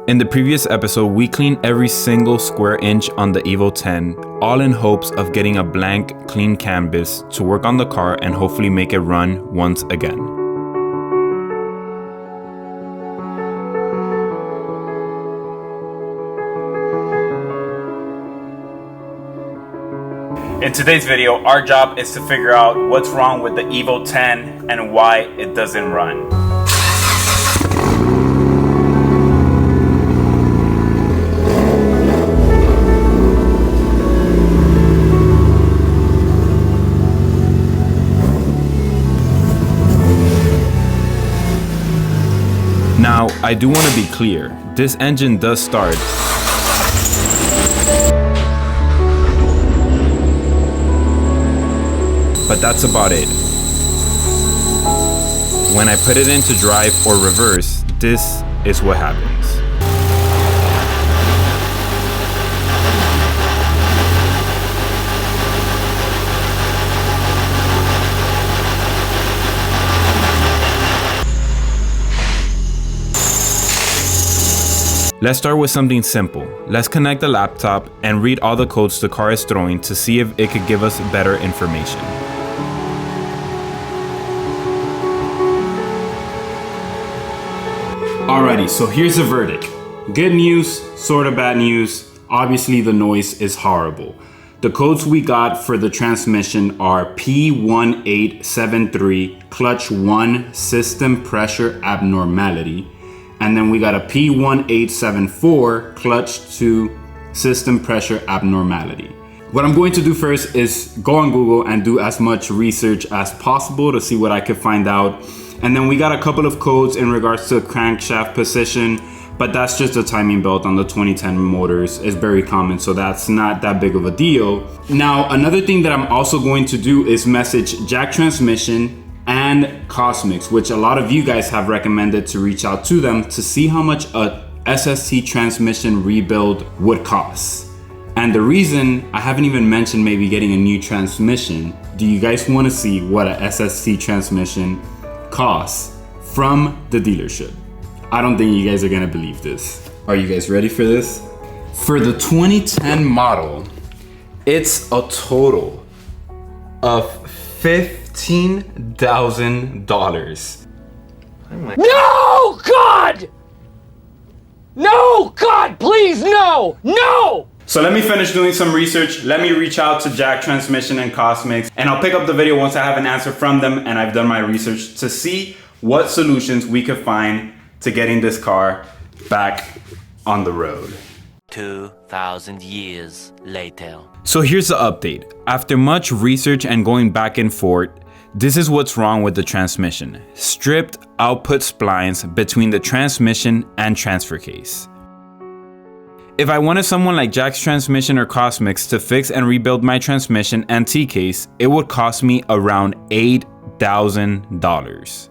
In the previous episode, we cleaned every single square inch on the Evo 10, all in hopes of getting a blank, clean canvas to work on the car and hopefully make it run once again. In today's video, our job is to figure out what's wrong with the Evo 10 and why it doesn't run. Now, I do want to be clear, this engine does start, but that's about it. When I put it into drive or reverse, this is what happens. Let's start with something simple. Let's connect the laptop and read all the codes the car is throwing to see if it could give us better information. Alrighty, so here's the verdict. Good news, sort of bad news. Obviously the noise is horrible. The codes we got for the transmission are P1873, clutch 1, system pressure abnormality. And then we got a P1874, clutch 2, system pressure abnormality. What I'm going to do first is go on Google and do as much research as possible to see what I could find out. And then we got a couple of codes in regards to crankshaft position, but that's just a timing belt on the 2010 motors. It's very common, so that's not that big of a deal. Now, another thing that I'm also going to do is message Jack Transmission and Cosmix, which a lot of you guys have recommended to reach out to them to see how much a SST transmission rebuild would cost. And the reason I haven't even mentioned maybe getting a new transmission, do you guys want to see what a SST transmission costs from the dealership? I don't think you guys are gonna believe this. Are you guys ready for this? For the 2010 model, it's a total of $15,000. No, God! No, God, please, no! No! So let me finish doing some research. Let me reach out to Jack Transmission and Cosmix, and I'll pick up the video once I have an answer from them and I've done my research to see what solutions we could find to getting this car back on the road. 2,000 years later. So here's the update. After much research and going back and forth, this is what's wrong with the transmission. Stripped output splines between the transmission and transfer case. If I wanted someone like Jack's Transmission or Cosmix to fix and rebuild my transmission and T-case, it would cost me around $8,000.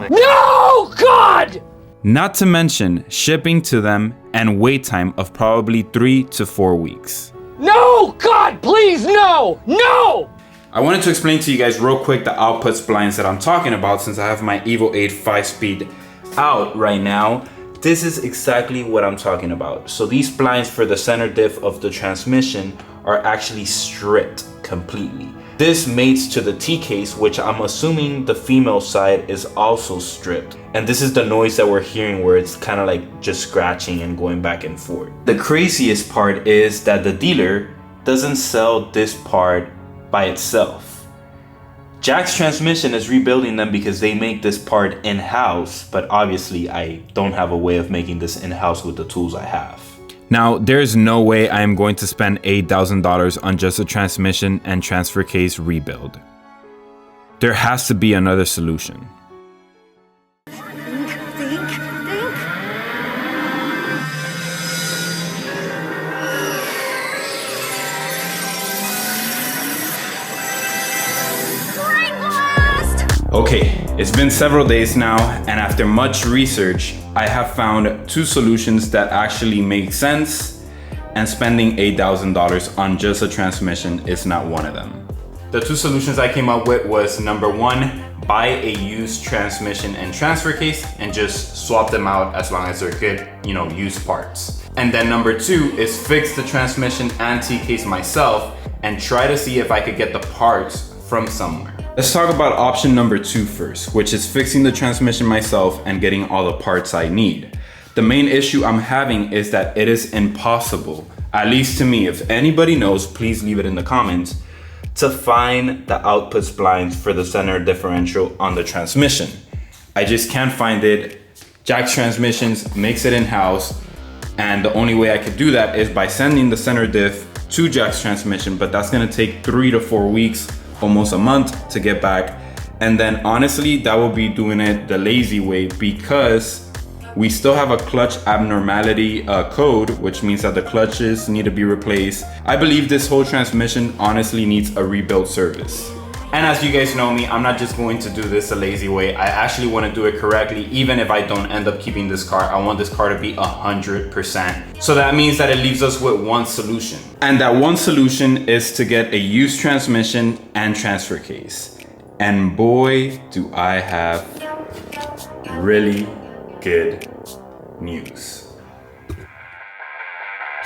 No, God! Not to mention shipping to them and wait time of probably 3 to 4 weeks. No, God, please, no! No! I wanted to explain to you guys real quick the output splines that I'm talking about since I have my Evo 8 5-speed out right now. This is exactly what I'm talking about. So these splines for the center diff of the transmission are actually stripped completely. This mates to the T-case, which I'm assuming the female side is also stripped. And this is the noise that we're hearing where it's kind of like just scratching and going back and forth. The craziest part is that the dealer doesn't sell this part by itself. Jack's Transmission is rebuilding them because they make this part in-house, but obviously I don't have a way of making this in-house with the tools I have. Now, there's no way I am going to spend $8,000 on just a transmission and transfer case rebuild. There has to be another solution. Okay, it's been several days now, and after much research, I have found two solutions that actually make sense, and spending $8,000 on just a transmission is not one of them. The two solutions I came up with was number one, buy a used transmission and transfer case and just swap them out as long as they're good, used parts. And then number 2 is fix the transmission and T-case myself and try to see if I could get the parts from somewhere. Let's talk about option number 2 first, which is fixing the transmission myself and getting all the parts I need. The main issue I'm having is that it is impossible, at least to me. If anybody knows, please leave it in the comments, to find the output splines for the center differential on the transmission. I just can't find it. Jack's Transmissions makes it in-house, and the only way I could do that is by sending the center diff to Jack's Transmission, but that's gonna take 3 to 4 weeks, almost a month to get back. And then honestly, that will be doing it the lazy way, because we still have a clutch abnormality code, which means that the clutches need to be replaced. I believe this whole transmission honestly needs a rebuild service. And as you guys know me, I'm not just going to do this the lazy way. I actually want to do it correctly. Even if I don't end up keeping this car, I want this car to be 100%. So that means that it leaves us with one solution. And that one solution is to get a used transmission and transfer case. And boy, do I have really good news.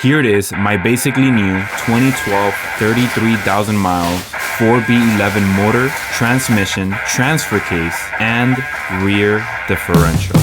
Here it is, my basically new 2012 33,000 miles 4B11 motor, transmission, transfer case, and rear differential.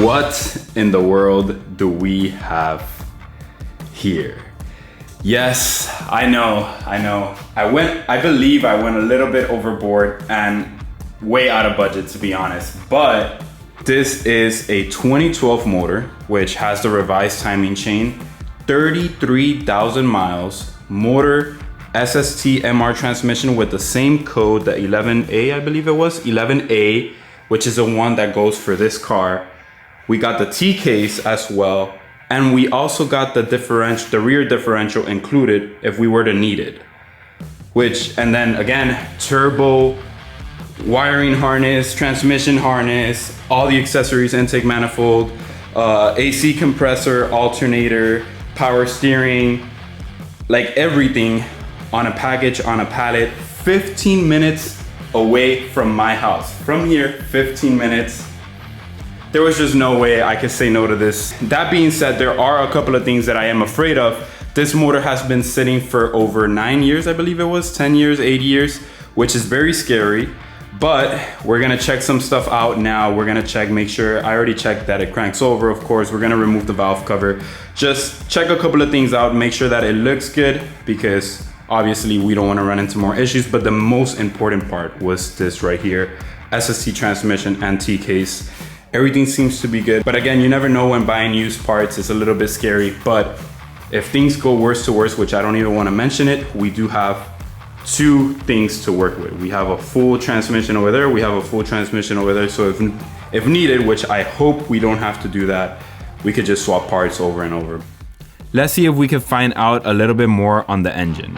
What in the world do we have here? Yes, I know. I believe I went a little bit overboard and way out of budget, to be honest. But this is a 2012 motor, which has the revised timing chain, 33,000 miles, motor, SST MR transmission with the same code, the 11A, I believe it was, 11A, which is the one that goes for this car. We got the T-case as well, and we also got the rear differential included if we were to need it. And then again, turbo, wiring harness, transmission harness, all the accessories, intake manifold, AC compressor, alternator, power steering, like everything on a package, on a pallet, 15 minutes away from my house. From here, 15 minutes. There was just no way I could say no to this. That being said, there are a couple of things that I am afraid of. This motor has been sitting for over 9 years, I believe it was, 10 years, 8 years, which is very scary. But we're gonna check some stuff out now. We're gonna make sure, I already checked that it cranks over, of course. We're gonna remove the valve cover. Just check a couple of things out, make sure that it looks good, because obviously we don't wanna run into more issues. But the most important part was this right here, SST transmission and T-case. Everything seems to be good. But again, you never know when buying used parts. It's a little bit scary, but if things go worse to worse, which I don't even want to mention it, we do have 2 things to work with. We have a full transmission over there. We have a full transmission over there. So if needed, which I hope we don't have to do that, we could just swap parts over and over. Let's see if we can find out a little bit more on the engine.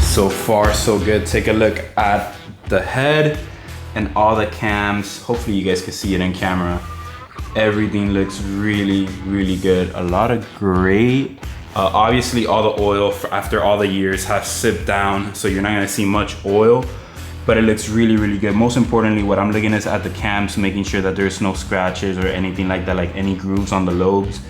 So far so good. Take a look at the head and all the cams. Hopefully you guys can see it in camera. Everything looks really, really good. A lot of gray. Obviously all the oil after all the years has sipped down, so you're not gonna see much oil, but it looks really, really good. Most importantly, what I'm looking is at the cams, making sure that there's no scratches or anything like that, like any grooves on the lobes.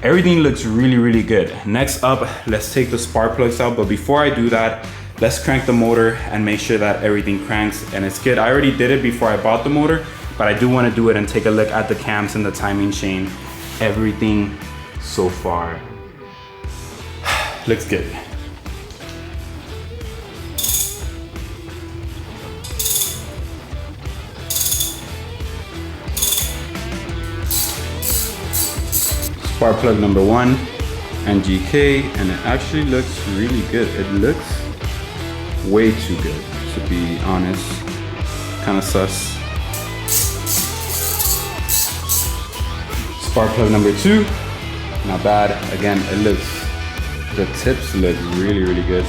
Everything looks really, really good. Next up, let's take the spark plugs out. But before I do that, let's crank the motor and make sure that everything cranks and it's good. I already did it before I bought the motor, but I do want to do it and take a look at the cams and the timing chain. Everything so far looks good. Spark plug number 1 and GK, and it actually looks really good. It looks way too good, to be honest. Kind of sus. Spark plug number 2, not bad. Again, it looks, the tips look really, really good.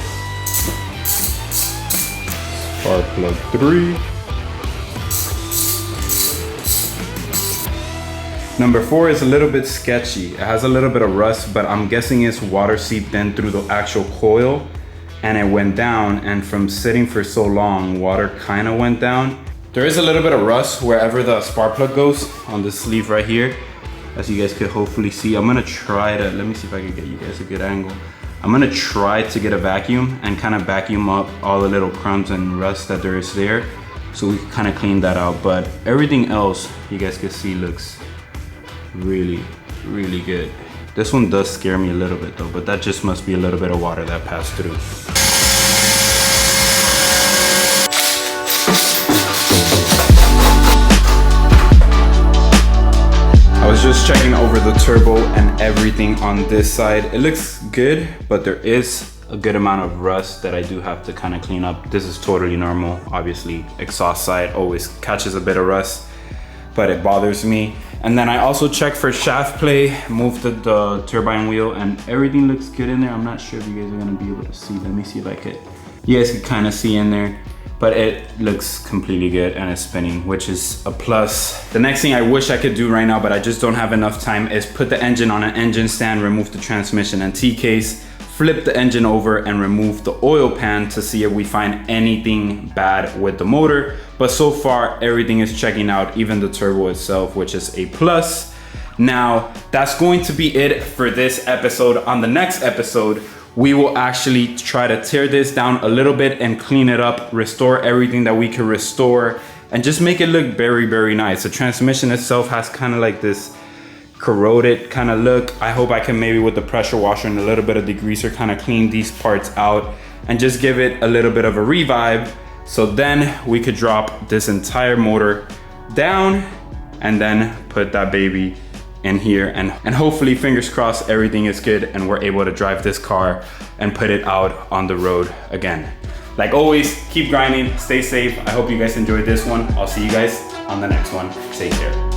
Spark plug 3. Number 4 is a little bit sketchy. It has a little bit of rust, but I'm guessing it's water seeped in through the actual coil and it went down, and from sitting for so long, water kind of went down. There is a little bit of rust wherever the spark plug goes on the sleeve right here, as you guys could hopefully see. I'm gonna try to, let me see if I can get you guys a good angle. I'm gonna try to get a vacuum and kind of vacuum up all the little crumbs and rust that there is there, so we can kind of clean that out. But everything else, you guys can see, looks really, really good. This one does scare me a little bit though, but that just must be a little bit of water that passed through. I was just checking over the turbo and everything on this side. It looks good, but there is a good amount of rust that I do have to kind of clean up. This is totally normal. Obviously, exhaust side always catches a bit of rust, but it bothers me. And then I also checked for shaft play, moved the turbine wheel, and everything looks good in there. I'm not sure if you guys are gonna be able to see. Let me see if I could. You guys can kind of see in there, but it looks completely good and it's spinning, which is a plus. The next thing I wish I could do right now, but I just don't have enough time, is put the engine on an engine stand, remove the transmission and T-case, flip the engine over and remove the oil pan to see if we find anything bad with the motor. But so far, everything is checking out, even the turbo itself, which is a plus. Now, that's going to be it for this episode. On the next episode, we will actually try to tear this down a little bit and clean it up, restore everything that we can restore, and just make it look very, very nice. The transmission itself has kind of like this corroded kind of look. I hope I can maybe with the pressure washer and a little bit of degreaser kind of clean these parts out and just give it a little bit of a revive. So then we could drop this entire motor down and then put that baby in here, and hopefully, fingers crossed, everything is good and we're able to drive this car and put it out on the road again. Like always, keep grinding, stay safe. I hope you guys enjoyed this one. I'll see you guys on the next one. Take care.